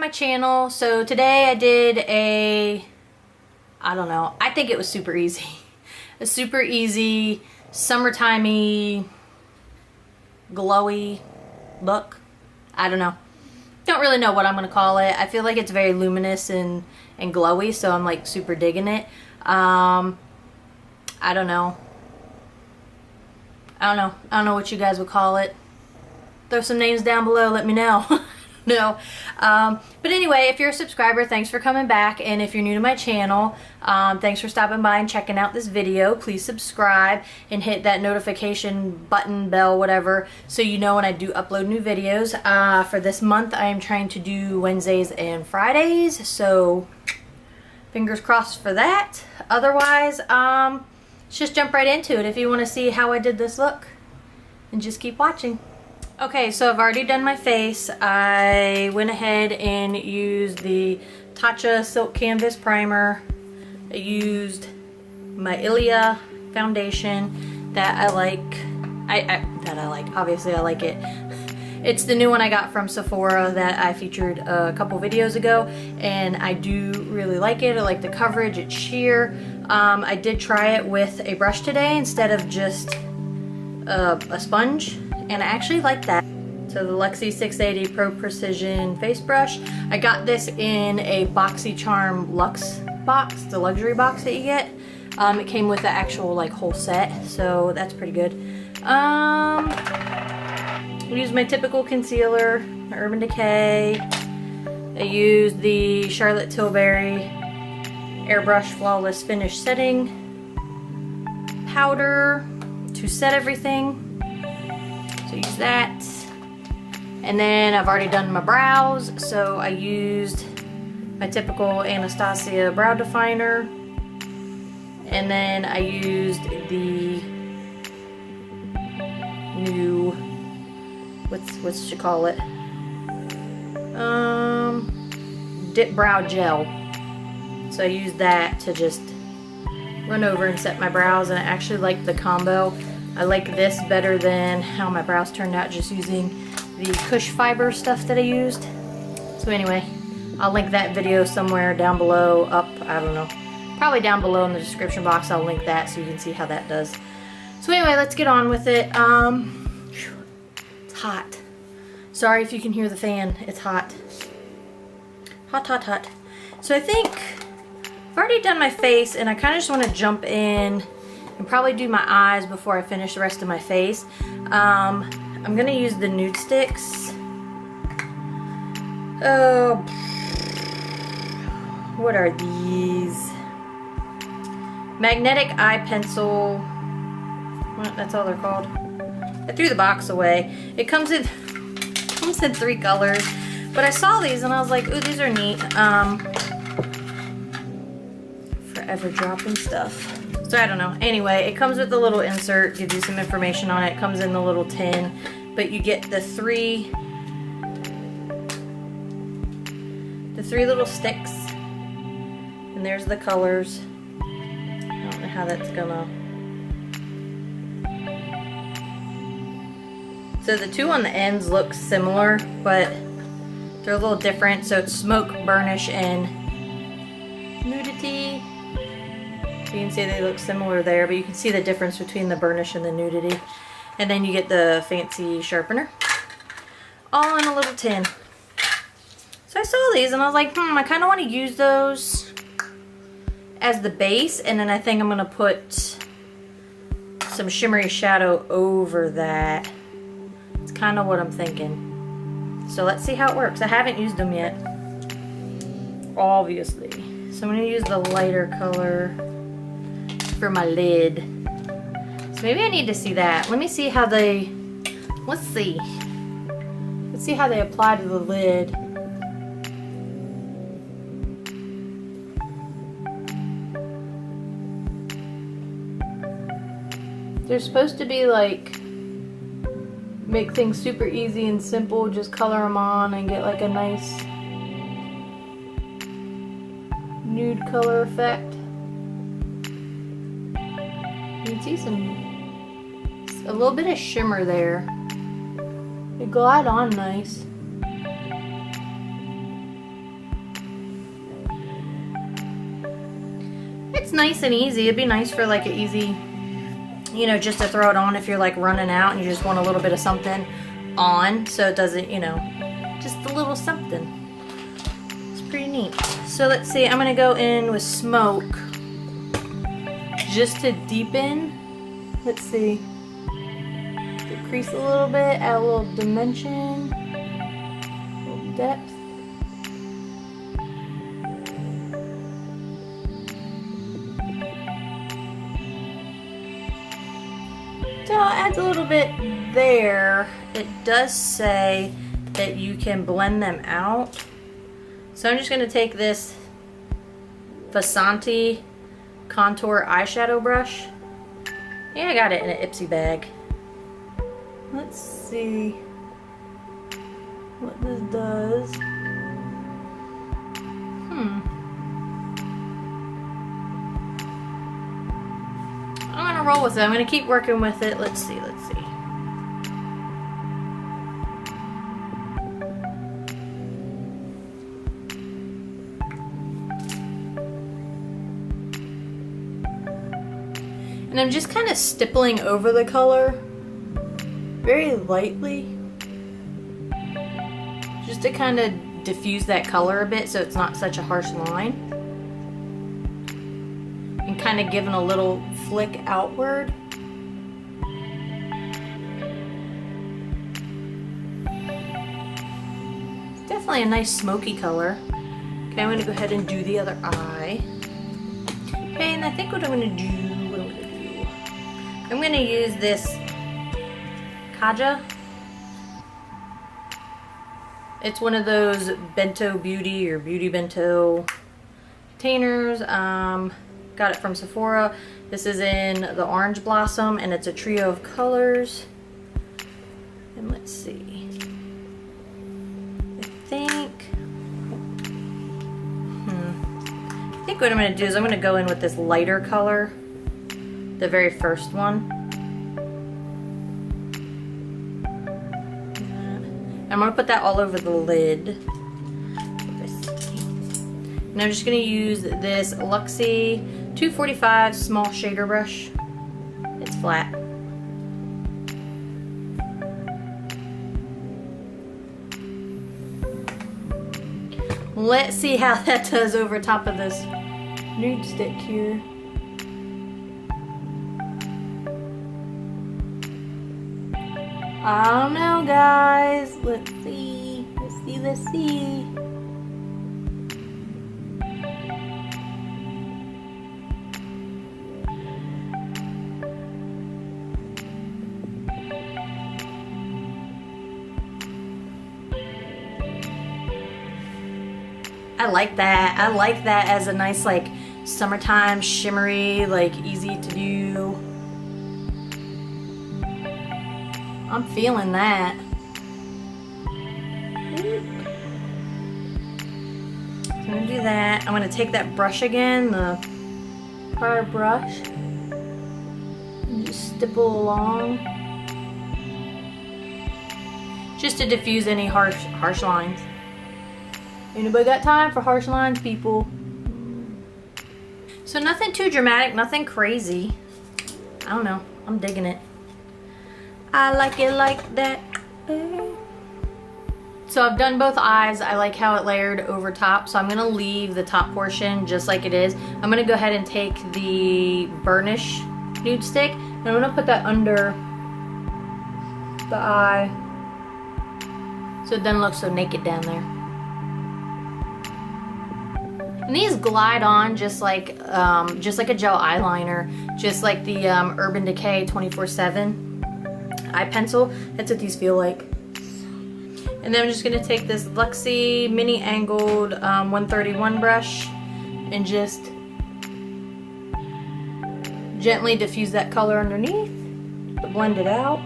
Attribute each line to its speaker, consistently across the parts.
Speaker 1: my channel. So today I did a, I don't know, I think it was super easy. A super easy, summertimey, glowy look. I don't know. Don't really know what I'm going to call it. I feel like it's very luminous and glowy, so I'm like super digging it. I don't know. I don't know what you guys would call it. Throw some names down below, let me know. No. But anyway, if you're a subscriber, thanks for coming back. And if you're new to my channel, thanks for stopping by and checking out this video. Please subscribe and hit that notification button, bell, whatever, so you know when I do upload new videos. For this month, I am trying to do Wednesdays and Fridays, so fingers crossed for that. Otherwise, let's just jump right into it if you want to see how I did this look. And just keep watching. Okay, so I've already done my face. I went ahead and used the Tatcha Silk Canvas Primer. I used my Ilia foundation that I like. Obviously I like it. It's the new one I got from Sephora that I featured a couple videos ago, and I do really like it. I like the coverage, it's sheer. I did try it with a brush today instead of just a sponge, and I actually like that. So the Luxie 680 Pro Precision face brush. I got this in a BoxyCharm Luxe box, the luxury box that you get. It came with the actual like whole set, so that's pretty good. I used my typical concealer, my Urban Decay. I used the Charlotte Tilbury Airbrush Flawless Finish Setting powder to set everything. So use that. And then I've already done my brows, so I used my typical Anastasia brow definer. And then I used the new, what's you call it? Dip Brow Gel. So I used that to just run over and set my brows, and I actually like the combo. I like this better than how my brows turned out just using the Kush fiber stuff that I used. So anyway, I'll link that video somewhere down below, up, I don't know. Probably down below in the description box, I'll link that so you can see how that does. So anyway, let's get on with it. It's hot. Sorry if you can hear the fan, it's hot. Hot, hot, hot. So I think I've already done my face, and I kind of just want to jump in and probably do my eyes before I finish the rest of my face. I'm gonna use the NudeStix. What are these? Magnetic eye pencil. Well, that's all they're called. I threw the box away. It comes in 3 colors, but I saw these and I was like, ooh, these are neat. Forever dropping stuff. So I don't know. Anyway, it comes with a little insert, gives you some information on it. It comes in the little tin, but you get the three little sticks, and there's the colors. I don't know how that's gonna. So the two on the ends look similar, but they're a little different. So it's Smoke, Burnish, and Nudity. So you can see they look similar there, but you can see the difference between the Burnish and the Nudity. And then you get the fancy sharpener, all in a little tin. So I saw these and I was like, I kind of want to use those as the base, and then I think I'm going to put some shimmery shadow over that. It's kind of what I'm thinking. So let's see how it works. I haven't used them yet, obviously. So I'm going to use the lighter color for my lid. So maybe I need to see that. Let me see how they, let's see how they apply to the lid. They're supposed to be like, make things super easy and simple, just color them on and get like a nice nude color effect. You can see a little bit of shimmer there. They glide on nice. nice and easy. It'd be nice for like an easy, you know, just to throw it on if you're like running out and you just want a little bit of something on, so it doesn't, you know, just a little something. It's pretty neat. So let's see, I'm gonna go in with smoke just to deepen. Let's see, decrease a little bit, add a little dimension, a little depth. So it adds a little bit there. It does say that you can blend them out. So I'm just going to take this Fenty contour eyeshadow brush. Yeah, I got it in an Ipsy bag. Let's see what this does. I'm gonna roll with it. I'm gonna keep working with it. Let's see, let's see. And I'm just kind of stippling over the color very lightly, just to kind of diffuse that color a bit so it's not such a harsh line. And kind of giving a little flick outward. It's definitely a nice smoky color. Okay, I'm going to go ahead and do the other eye. Okay, and I think what I'm going to do, I'm going to use this Kaja. It's one of those Bento Beauty or Beauty Bento containers. Got it from Sephora. This is in the Orange Blossom and it's a trio of colors. And let's see. I think what I'm going to do is I'm going to go in with this lighter color, the very first one. I'm going to put that all over the lid. And I'm just going to use this Luxie 245 small shader brush. It's flat. Let's see how that does over top of this nude stick here. I don't know, guys. Let's see. Let's see. Let's see. I like that. I like that as a nice, like, summertime shimmery, like, easy to do. I'm feeling that. So I'm gonna do that. I'm gonna take that brush again, the prior brush, and just stipple along, just to diffuse any harsh lines. Anybody got time for harsh lines, people? So nothing too dramatic, nothing crazy. I don't know. I'm digging it. I like it like that. So I've done both eyes. I like how it layered over top. So I'm going to leave the top portion just like it is. I'm going to go ahead and take the burnish nude stick and I'm going to put that under the eye so it doesn't look so naked down there. And these glide on just like a gel eyeliner, just like the Urban Decay 24/7 eye pencil. That's what these feel like. And then I'm just going to take this Luxie mini angled 131 brush and just gently diffuse that color underneath to blend it out.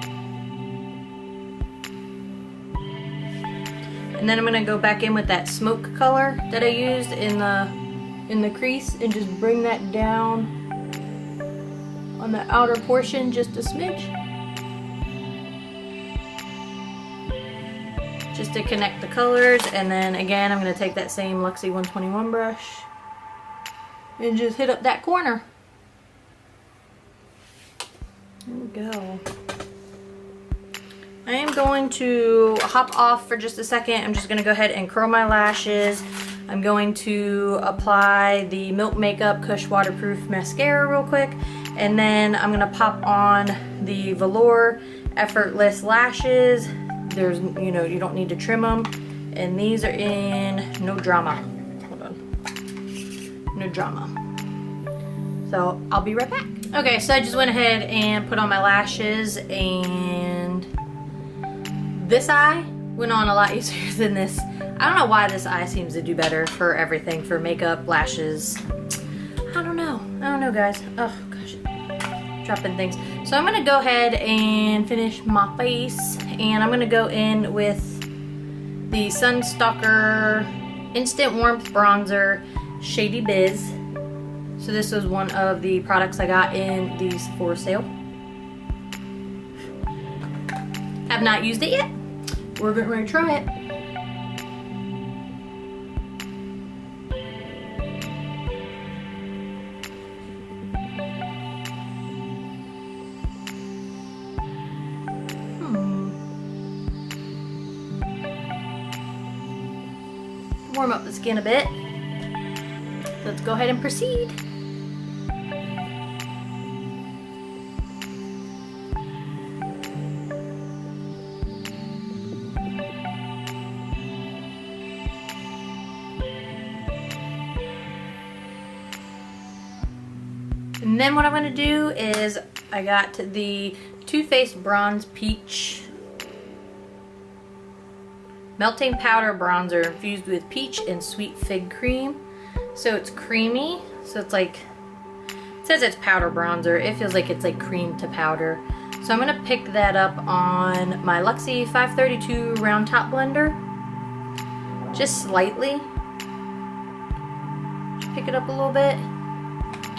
Speaker 1: And then I'm going to go back in with that smoke color that I used in the crease and just bring that down on the outer portion just a smidge. Just to connect the colors. And then again, I'm going to take that same Luxie 121 brush and just hit up that corner. go. I am going to hop off for just a second. I'm just going to go ahead and curl my lashes. I'm going to apply the Milk Makeup Kush Waterproof Mascara real quick. And then I'm going to pop on the Velour Effortless lashes. There's, you know, you don't need to trim them. And these are in No Drama. Hold on. No Drama. So I'll be right back. Okay, so I just went ahead and put on my lashes, and this eye went on a lot easier than this. I don't know why this eye seems to do better for everything, for makeup, lashes. I don't know, guys. Oh gosh, dropping things. So I'm gonna go ahead and finish my face, and I'm gonna go in with the Sunstalker Instant Warmth Bronzer, Shady Biz. So this was one of the products I got in the Sephora sale. Have not used it yet. We're getting ready to try it. Warm up the skin a bit. Let's go ahead and proceed. And then what I'm going to do is I got the Too Faced Bronze Peach Melting Powder Bronzer infused with peach and sweet fig cream. So it's creamy. So it's like, it says it's powder bronzer. It feels like it's like cream to powder. So I'm going to pick that up on my Luxie 532 Round Top Blender. Just slightly. Just pick it up a little bit.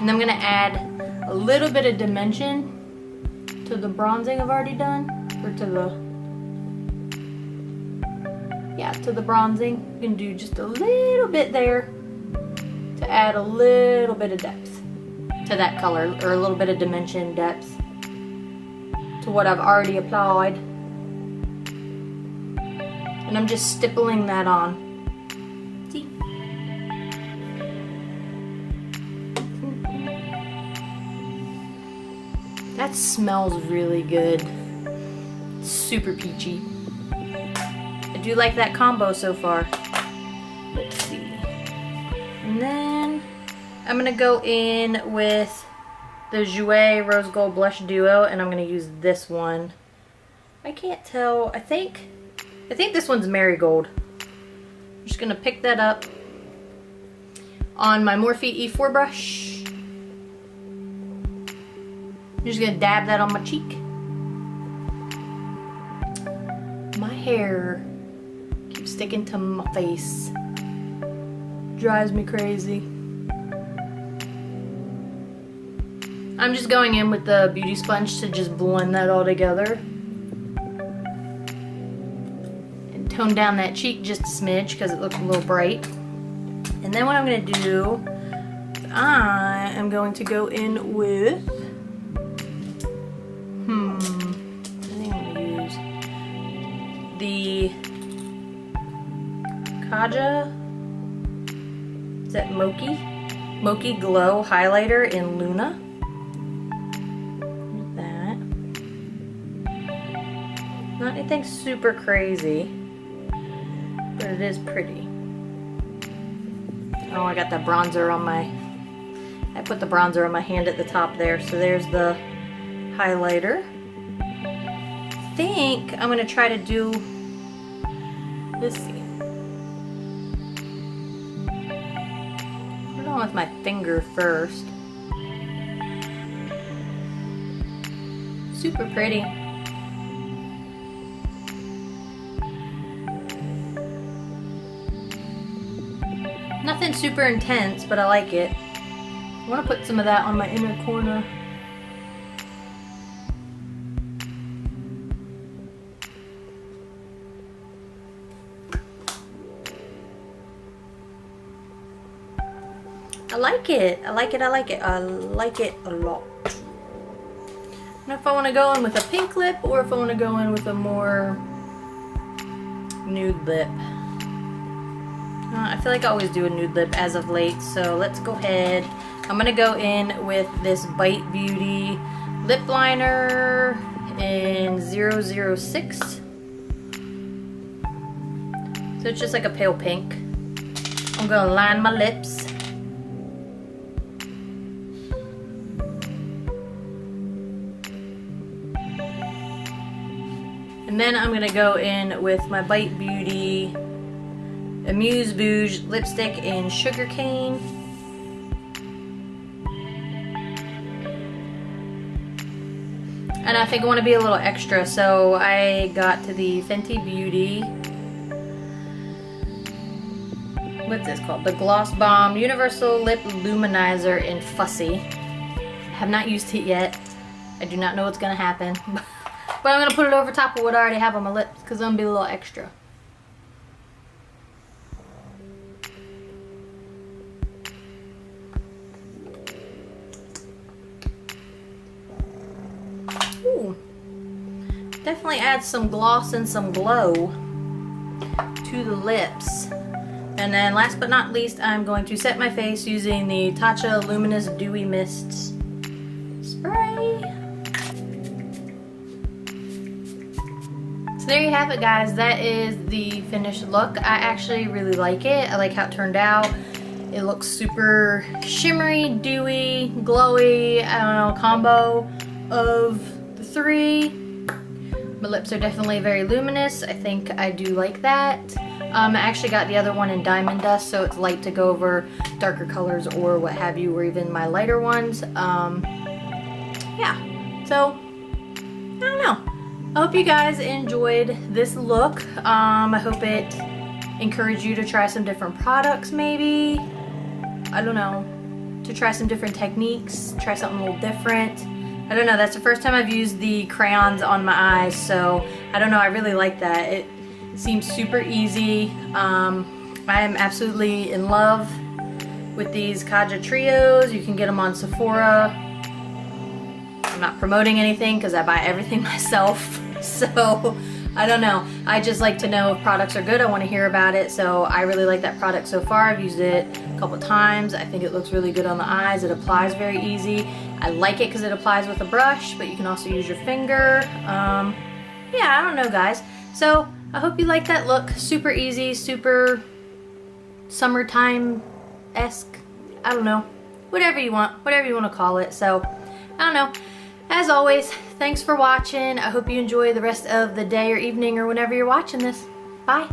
Speaker 1: And I'm going to add a little bit of dimension to the bronzing I've already done. Or to the... yeah, to the bronzing. You can do just a little bit there to add a little bit of depth to that color, or a little bit of dimension, depth to what I've already applied. And I'm just stippling that on. See? That smells really good. It's super peachy. I do like that combo so far. Let's see. And then I'm going to go in with the Jouer Rose Gold Blush Duo, and I'm going to use this one. I can't tell. I think this one's Marigold. I'm just going to pick that up on my Morphe E4 brush. I'm just going to dab that on my cheek. My hair keeps sticking to my face. Drives me crazy. I'm just going in with the beauty sponge to just blend that all together. And tone down that cheek just a smidge because it looks a little bright. And then what I'm going to do, I am going to go in with, I think I'm going to use the Kaja, is that Mochi Glow Highlighter in Luna. That. Not anything super crazy, but it is pretty. Oh, I got that bronzer on my, I put the bronzer on my hand at the top there. So there's the highlighter. I think I'm gonna try to do, let's see. Put it on with my finger first. Super pretty. Nothing super intense, but I like it. I want to put some of that on my inner corner. I like it. I like it. I like it. I like it a lot. I'm gonna if I want to go in with a pink lip or if I want to go in with a more nude lip. I feel like I always do a nude lip as of late, so let's go ahead. I'm going to go in with this Bite Beauty lip liner in 006. So it's just like a pale pink. I'm going to line my lips. And then I'm going to go in with my Bite Beauty Amuse Bouge lipstick in Sugarcane. And I think I want to be a little extra, so I got to the Fenty Beauty, what's this called? The Gloss Bomb Universal Lip Luminizer in Fussy. Have not used it yet. I do not know what's going to happen. But I'm going to put it over top of what I already have on my lips because I'm going to be a little extra. Ooh. Definitely adds some gloss and some glow to the lips. And then last but not least, I'm going to set my face using the Tatcha Luminous Dewy Mist spray. So there you have it, guys. That is the finished look. I actually really like it. I like how it turned out. It looks super shimmery, dewy, glowy, I don't know, combo of the three. My lips are definitely very luminous. I think I do like that. I actually got the other one in Diamond Dust, so it's light to go over darker colors or what have you, or even my lighter ones. Yeah, so I don't know. I hope you guys enjoyed this look. I hope it encouraged you to try some different products maybe. I don't know. To try some different techniques, try something a little different. I don't know, that's the first time I've used the crayons on my eyes, so I don't know, I really like that. It seems super easy. I am absolutely in love with these Kaja trios. You can get them on Sephora. I'm not promoting anything because I buy everything myself, so I don't know. I just like to know if products are good. I want to hear about it, so I really like that product so far. I've used it a couple times. I think it looks really good on the eyes. It applies very easy. I like it because it applies with a brush, but you can also use your finger. Yeah, I don't know, guys. So I hope you like that look. Super easy, super summertime-esque. I don't know. Whatever you want to call it. So I don't know. As always, thanks for watching. I hope you enjoy the rest of the day or evening or whenever you're watching this. Bye.